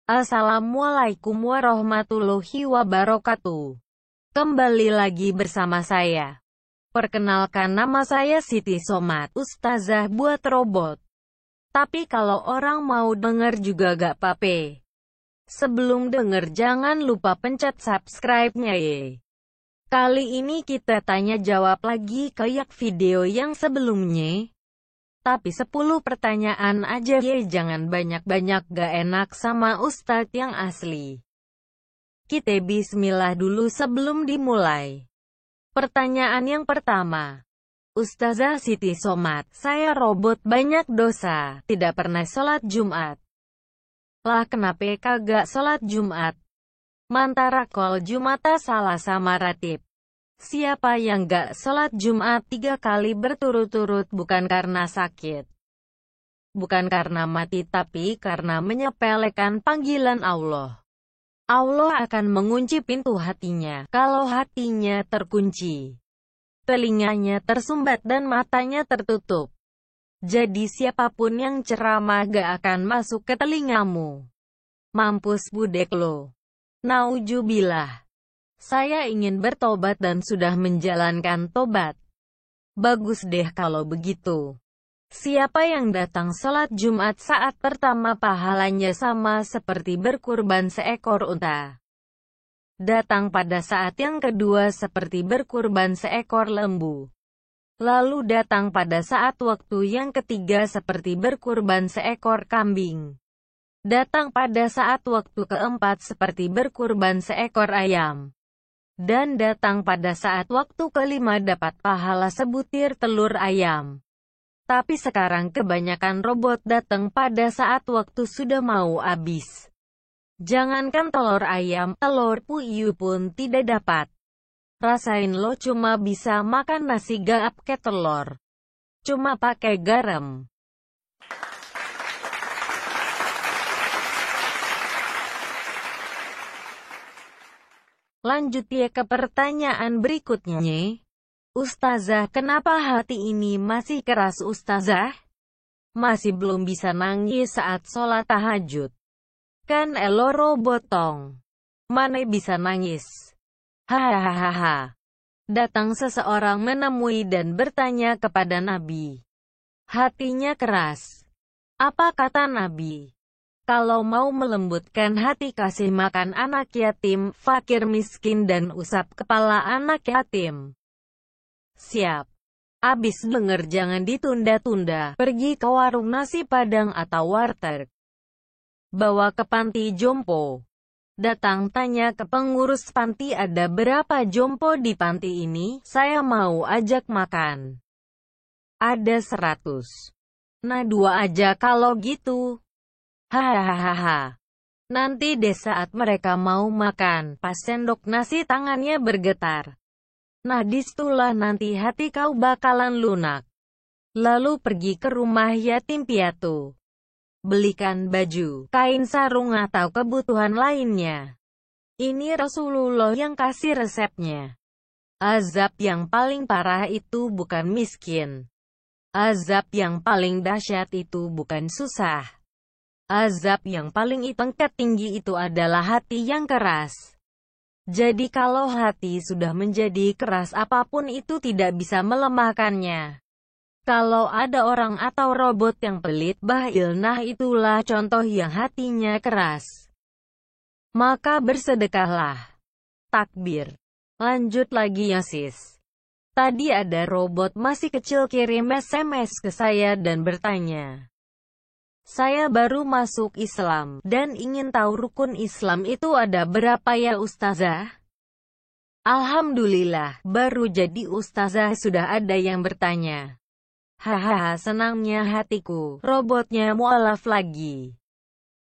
Assalamualaikum warahmatullahi wabarakatuh. Kembali lagi bersama saya. Perkenalkan, nama saya Siti Somad, Ustazah buat robot. Tapi kalau orang mau denger juga gak apa-apa. Sebelum denger jangan lupa pencet subscribe-nya ye. Kali ini kita tanya jawab lagi kayak video yang sebelumnya. Tapi 10 pertanyaan aja ye, jangan banyak-banyak, gak enak sama Ustadz yang asli. Kita bismillah dulu sebelum dimulai. Pertanyaan yang pertama. Ustazah Siti Somad, saya robot banyak dosa, tidak pernah sholat Jumat. Lah kenapa kagak sholat Jumat? Mantara kol Jumata salah sama ratib. Siapa yang gak sholat Jumat 3 kali berturut-turut bukan karena sakit, bukan karena mati, tapi karena menyepelekan panggilan Allah. Allah akan mengunci pintu hatinya, kalau hatinya terkunci, telinganya tersumbat dan matanya tertutup. Jadi siapapun yang ceramah gak akan masuk ke telingamu. Mampus budek lo. Naujubillah. Saya ingin bertobat dan sudah menjalankan tobat. Bagus deh kalau begitu. Siapa yang datang sholat Jumat saat pertama pahalanya sama seperti berkurban seekor unta. Datang pada saat yang kedua seperti berkurban seekor lembu. Lalu datang pada saat waktu yang ketiga seperti berkurban seekor kambing. Datang pada saat waktu keempat seperti berkurban seekor ayam. Dan datang pada saat waktu kelima dapat pahala sebutir telur ayam. Tapi sekarang kebanyakan robot datang pada saat waktu sudah mau habis. Jangankan telur ayam, telur puyuh pun tidak dapat. Rasain lo cuma bisa makan nasi gak pakai telur. Cuma pakai garam. Lanjut ya ke pertanyaan berikutnya. Ustazah, kenapa hati ini masih keras Ustazah? Masih belum bisa nangis saat sholat tahajud. Kan elo robotong. Mana bisa nangis? Hahaha. Datang seseorang menemui dan bertanya kepada Nabi. Hatinya keras. Apa kata Nabi? Kalau mau melembutkan hati kasih makan anak yatim, fakir miskin dan usap kepala anak yatim. Siap. Abis denger jangan ditunda-tunda, pergi ke warung nasi padang atau warteg. Bawa ke panti jompo. Datang tanya ke pengurus panti ada berapa jompo di panti ini, saya mau ajak makan. Ada 100. Nah 2 aja kalau gitu. Hahaha. Nanti deh saat mereka mau makan, pas sendok nasi tangannya bergetar. Nah disitulah nanti hati kau bakalan lunak. Lalu pergi ke rumah yatim piatu. Belikan baju, kain sarung atau kebutuhan lainnya. Ini Rasulullah yang kasih resepnya. Azab yang paling parah itu bukan miskin. Azab yang paling dahsyat itu bukan susah. Azab yang paling tingkat tinggi itu adalah hati yang keras. Jadi kalau hati sudah menjadi keras, apapun itu tidak bisa melemahkannya. Kalau ada orang atau robot yang pelit bahil, nah itulah contoh yang hatinya keras. Maka bersedekahlah. Takbir. Lanjut lagi ya sis. Tadi ada robot masih kecil kirim SMS ke saya dan bertanya. Saya baru masuk Islam, dan ingin tahu rukun Islam itu ada berapa ya Ustazah? Alhamdulillah, baru jadi Ustazah sudah ada yang bertanya. Hahaha, senangnya hatiku, robotnya mualaf lagi.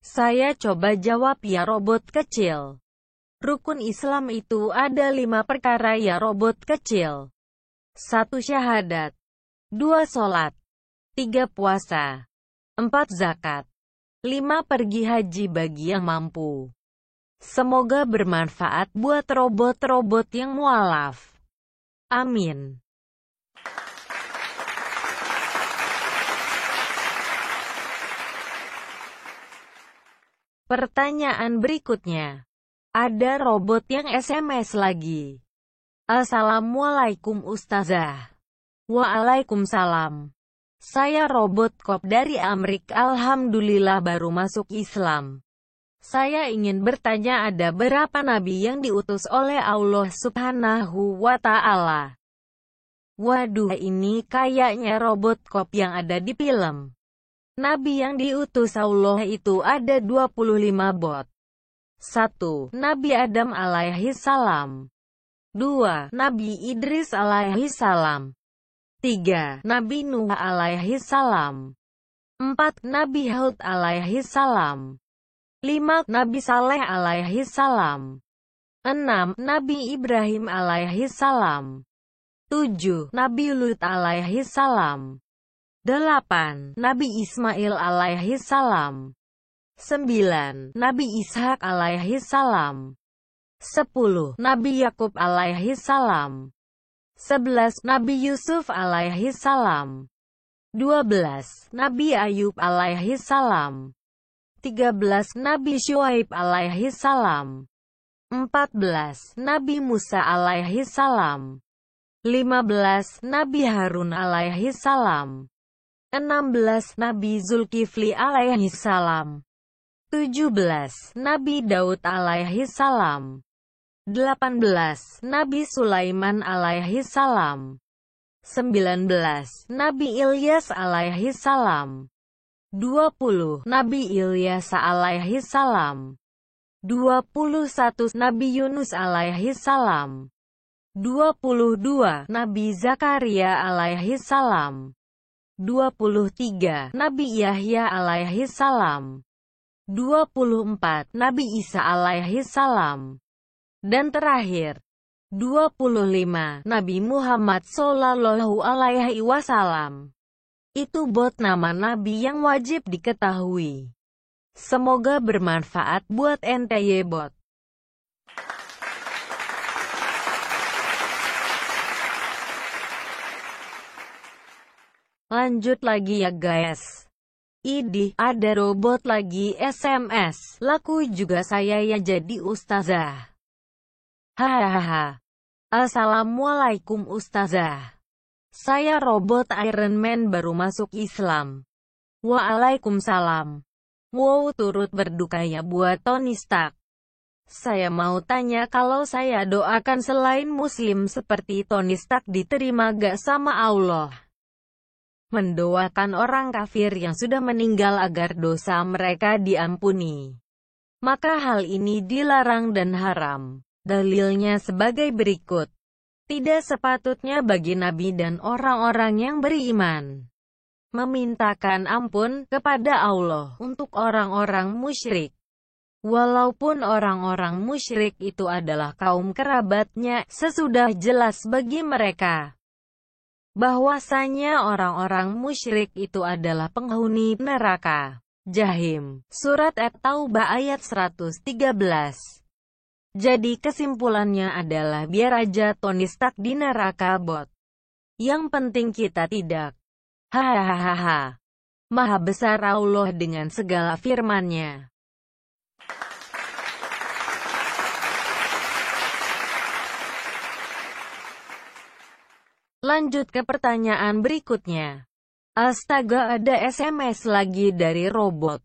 Saya coba jawab ya robot kecil. Rukun Islam itu ada 5 perkara ya robot kecil. 1 syahadat. 2 sholat. 3 puasa. 4 zakat. 5 pergi haji bagi yang mampu. Semoga bermanfaat buat robot-robot yang mualaf. Amin. Pertanyaan berikutnya. Ada robot yang SMS lagi. Assalamualaikum Ustazah. Waalaikumsalam. Saya robot kop dari Amrik. Alhamdulillah baru masuk Islam. Saya ingin bertanya, ada berapa nabi yang diutus oleh Allah Subhanahu wa Ta'ala? Waduh, ini kayaknya robot kop yang ada di film. Nabi yang diutus Allah itu ada 25 bot. 1. Nabi Adam alaihi salam. 2. Nabi Idris alaihi salam. 3. Nabi Nuh alaihi salam. 4. Nabi Hud alaihi salam. 5. Nabi Saleh alaihi salam. 6. Nabi Ibrahim alaihi salam. 7. Nabi Lut alaihi salam. 8. Nabi Ismail alaihi salam. 9. Nabi Ishak alaihi salam. 10. Nabi Yakub alaihi salam. 11. Nabi Yusuf alaihi salam. 12. Nabi Ayub alaihi salam. 13. Nabi Syuaib alaihi salam. 14. Nabi Musa alaihi salam. 15. Nabi Harun alaihi salam. 16. Nabi Zulkifli alaihi salam. 17. Nabi Daud alaihi salam. 18. Nabi Sulaiman alaihi salam. 19. Nabi Ilyas alaihi salam. 20. Nabi Ilyas alaihi salam. 21. Nabi Yunus alaihi salam. 22. Nabi Zakaria alaihi salam. 23. Nabi Yahya alaihi salam. 24. Nabi Isa alaihi salam. Dan terakhir, 25. Nabi Muhammad sallallahu alaihi wasallam. Itu bot nama Nabi yang wajib diketahui. Semoga bermanfaat buat ente ye bot. Lanjut lagi ya guys. Idih, ada robot lagi SMS. Laku juga saya ya jadi ustazah. Hahaha. Assalamualaikum ustazah. Saya robot Iron Man baru masuk Islam. Waalaikumsalam. Wow, turut berduka ya buat Tony Stark. Saya mau tanya, kalau saya doakan selain muslim seperti Tony Stark diterima gak sama Allah? Mendoakan orang kafir yang sudah meninggal agar dosa mereka diampuni, maka hal ini dilarang dan haram. Dalilnya sebagai berikut. Tidak sepatutnya bagi nabi dan orang-orang yang beriman memintakan ampun kepada Allah untuk orang-orang musyrik. Walaupun orang-orang musyrik itu adalah kaum kerabatnya, sesudah jelas bagi mereka bahwasanya orang-orang musyrik itu adalah penghuni neraka Jahim. Surat At-Taubah ayat 113. Jadi kesimpulannya adalah biar aja Tony Stark di neraka bot. Yang penting kita tidak. Hahaha. Maha besar Allah dengan segala firman-Nya. Lanjut ke pertanyaan berikutnya. Astaga, ada SMS lagi dari robot.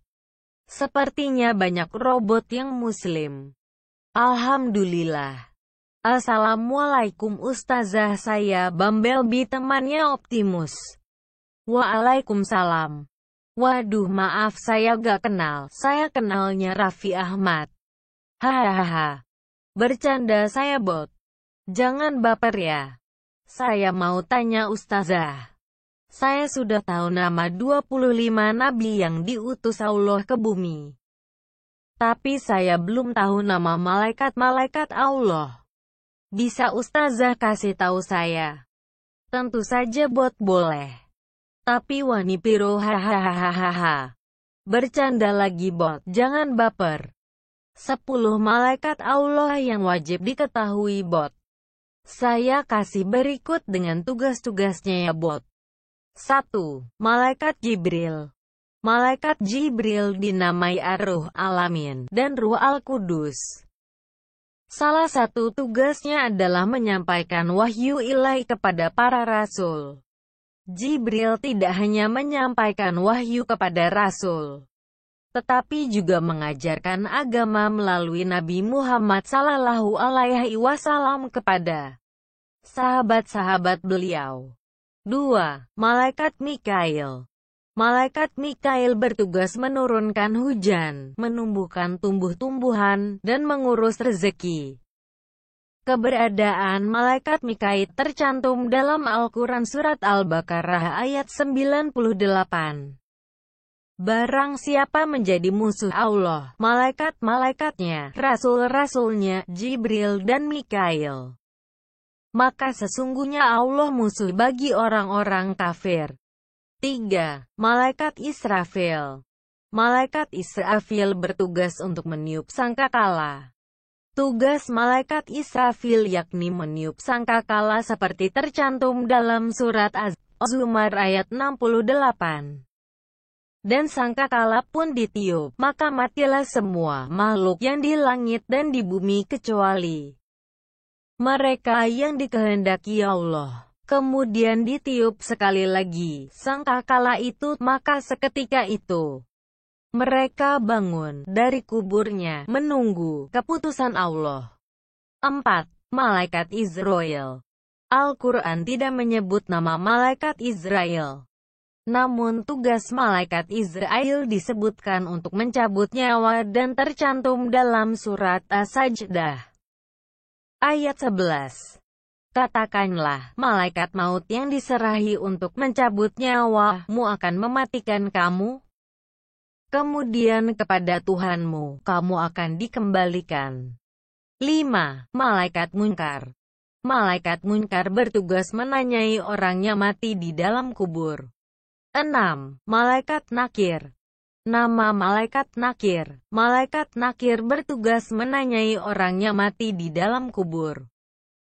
Sepertinya banyak robot yang muslim. Alhamdulillah. Assalamualaikum ustazah, saya Bumblebee temannya Optimus. Waalaikumsalam. Waduh, maaf saya gak kenal. Saya kenalnya Raffi Ahmad. Hahaha. Bercanda saya bot. Jangan baper ya. Saya mau tanya ustazah. Saya sudah tahu nama 25 nabi yang diutus Allah ke bumi. Tapi saya belum tahu nama malaikat-malaikat Allah. Bisa ustazah kasih tahu saya? Tentu saja bot, boleh. Tapi wani piro, hahaha. Bercanda lagi bot, jangan baper. 10 malaikat Allah yang wajib diketahui bot. Saya kasih berikut dengan tugas-tugasnya ya bot. 1. Malaikat Jibril. Malaikat Jibril dinamai Ar-Ruh Al-Amin dan Ruh Al-Qudus. Salah satu tugasnya adalah menyampaikan wahyu ilahi kepada para rasul. Jibril tidak hanya menyampaikan wahyu kepada rasul, tetapi juga mengajarkan agama melalui Nabi Muhammad Sallallahu Alaihi Wasallam kepada sahabat-sahabat beliau. 2. Malaikat Mikail. Malaikat Mikail bertugas menurunkan hujan, menumbuhkan tumbuh-tumbuhan, dan mengurus rezeki. Keberadaan Malaikat Mikail tercantum dalam Al-Quran Surat Al-Baqarah ayat 98. Barang siapa menjadi musuh Allah, malaikat-malaikatnya, rasul-rasulnya, Jibril dan Mikail, maka sesungguhnya Allah musuh bagi orang-orang kafir. 3. Malaikat Israfil. Malaikat Israfil bertugas untuk meniup sangkakala. Tugas Malaikat Israfil yakni meniup sangkakala seperti tercantum dalam surat Az-Zumar ayat 68. Dan sangkakala pun ditiup, maka matilah semua makhluk yang di langit dan di bumi kecuali mereka yang dikehendaki Allah. Kemudian ditiup sekali lagi sangkakala itu, maka seketika itu mereka bangun dari kuburnya, menunggu keputusan Allah. 4. Malaikat Israel. Al-Quran tidak menyebut nama Malaikat Israel. Namun tugas Malaikat Israel disebutkan untuk mencabut nyawa dan tercantum dalam surat As-Sajdah ayat 11. Katakanlah, malaikat maut yang diserahi untuk mencabut nyawamu akan mematikan kamu. Kemudian kepada Tuhanmu, kamu akan dikembalikan. 5. Malaikat Munkar. Malaikat Munkar bertugas menanyai orang yang mati di dalam kubur. 6. Malaikat Nakir. Nama Malaikat Nakir. Malaikat Nakir bertugas menanyai orang yang mati di dalam kubur.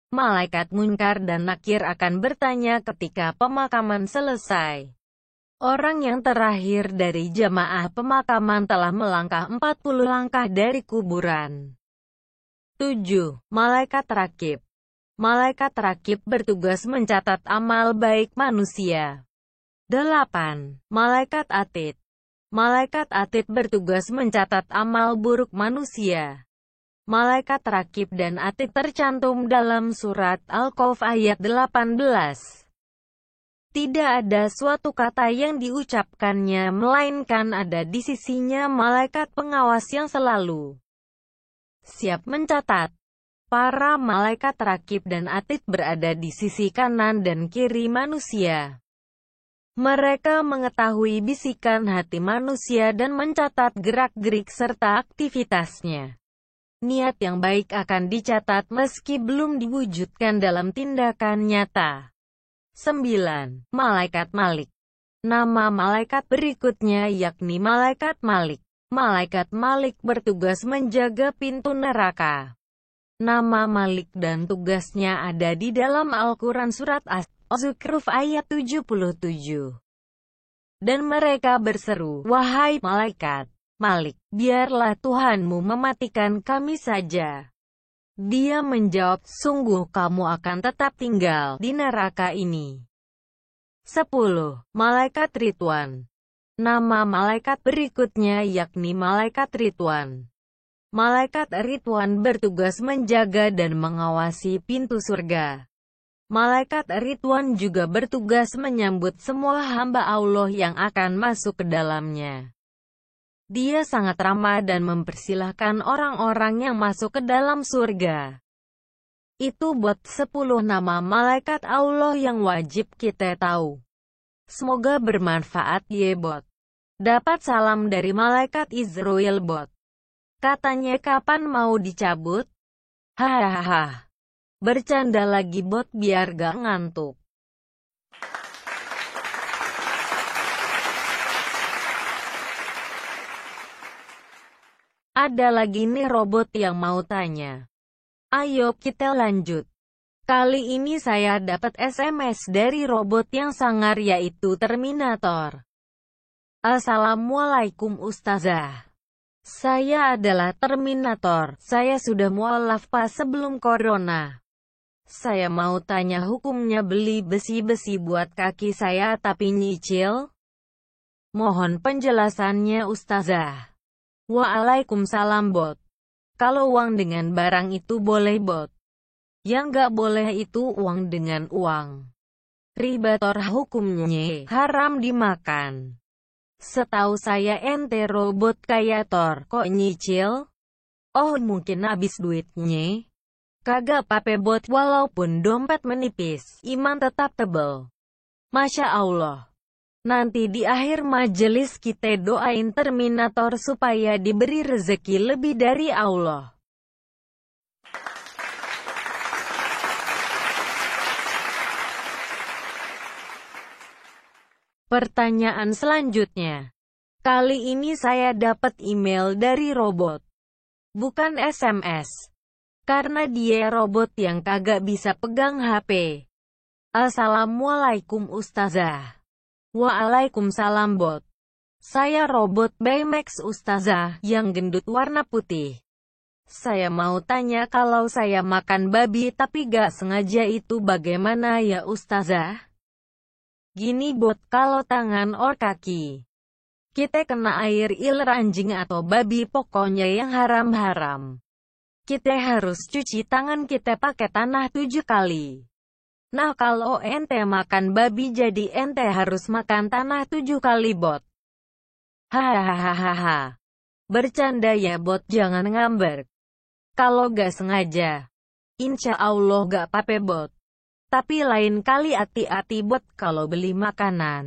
Malaikat Munkar dan Nakir akan bertanya ketika pemakaman selesai. Orang yang terakhir dari jamaah pemakaman telah melangkah 40 langkah dari kuburan. 7. Malaikat Rakib. Malaikat Rakib bertugas mencatat amal baik manusia. 8. Malaikat Atid. Malaikat Atid bertugas mencatat amal buruk manusia. Malaikat Rakib dan Atid tercantum dalam surat Al-Kahf ayat 18. Tidak ada suatu kata yang diucapkannya melainkan ada di sisinya malaikat pengawas yang selalu siap mencatat. Para malaikat Rakib dan Atid berada di sisi kanan dan kiri manusia. Mereka mengetahui bisikan hati manusia dan mencatat gerak-gerik serta aktivitasnya. Niat yang baik akan dicatat meski belum diwujudkan dalam tindakan nyata. 9. Malaikat Malik. Nama malaikat berikutnya yakni Malaikat Malik. Malaikat Malik bertugas menjaga pintu neraka. Nama Malik dan tugasnya ada di dalam Al-Quran Surat Az-Zukhruf ayat 77. Dan mereka berseru, "Wahai malaikat Malik, biarlah Tuhanmu mematikan kami saja." Dia menjawab, "Sungguh kamu akan tetap tinggal di neraka ini." 10. Malaikat Ridwan. Nama malaikat berikutnya yakni Malaikat Ridwan. Malaikat Ridwan bertugas menjaga dan mengawasi pintu surga. Malaikat Ridwan juga bertugas menyambut semua hamba Allah yang akan masuk ke dalamnya. Dia sangat ramah dan mempersilahkan orang-orang yang masuk ke dalam surga. Itu buat 10 nama malaikat Allah yang wajib kita tahu. Semoga bermanfaat ye bot. Dapat salam dari malaikat Israel bot. Katanya kapan mau dicabut? Hahaha. Bercanda lagi bot biar gak ngantuk. Ada lagi nih robot yang mau tanya. Ayo kita lanjut. Kali ini saya dapat SMS dari robot yang sangar yaitu Terminator. Assalamualaikum Ustazah. Saya adalah Terminator. Saya sudah mualaf pas sebelum corona. Saya mau tanya hukumnya beli besi-besi buat kaki saya tapi nyicil? Mohon penjelasannya Ustazah. Waalaikumsalam bot. Kalau uang dengan barang itu boleh bot. Yang nggak boleh itu uang dengan uang. Ribator hukumnya haram dimakan. Setahu saya ente robot kayak Thor, kok nyicil? Oh mungkin habis duitnya? Kagak pape bot, walaupun dompet menipis, iman tetap tebel. Masya Allah. Nanti di akhir majelis kita doain Terminator supaya diberi rezeki lebih dari Allah. Pertanyaan selanjutnya. Kali ini saya dapat email dari robot. Bukan SMS. Karena dia robot yang kagak bisa pegang HP. Assalamualaikum Ustazah. Waalaikumsalam bot. Saya robot Baymax Ustazah, yang gendut warna putih. Saya mau tanya kalau saya makan babi tapi gak sengaja itu bagaimana ya Ustazah? Gini bot, kalau tangan or kaki kita kena air iler anjing atau babi, pokoknya yang haram-haram, kita harus cuci tangan kita pakai tanah 7 kali. Nah kalau ente makan babi jadi ente harus makan tanah 7 kali bot. Hahaha. Bercanda ya bot, jangan ngambek. Kalau gak sengaja, insya Allah gak pape bot. Tapi lain kali hati-hati bot kalau beli makanan.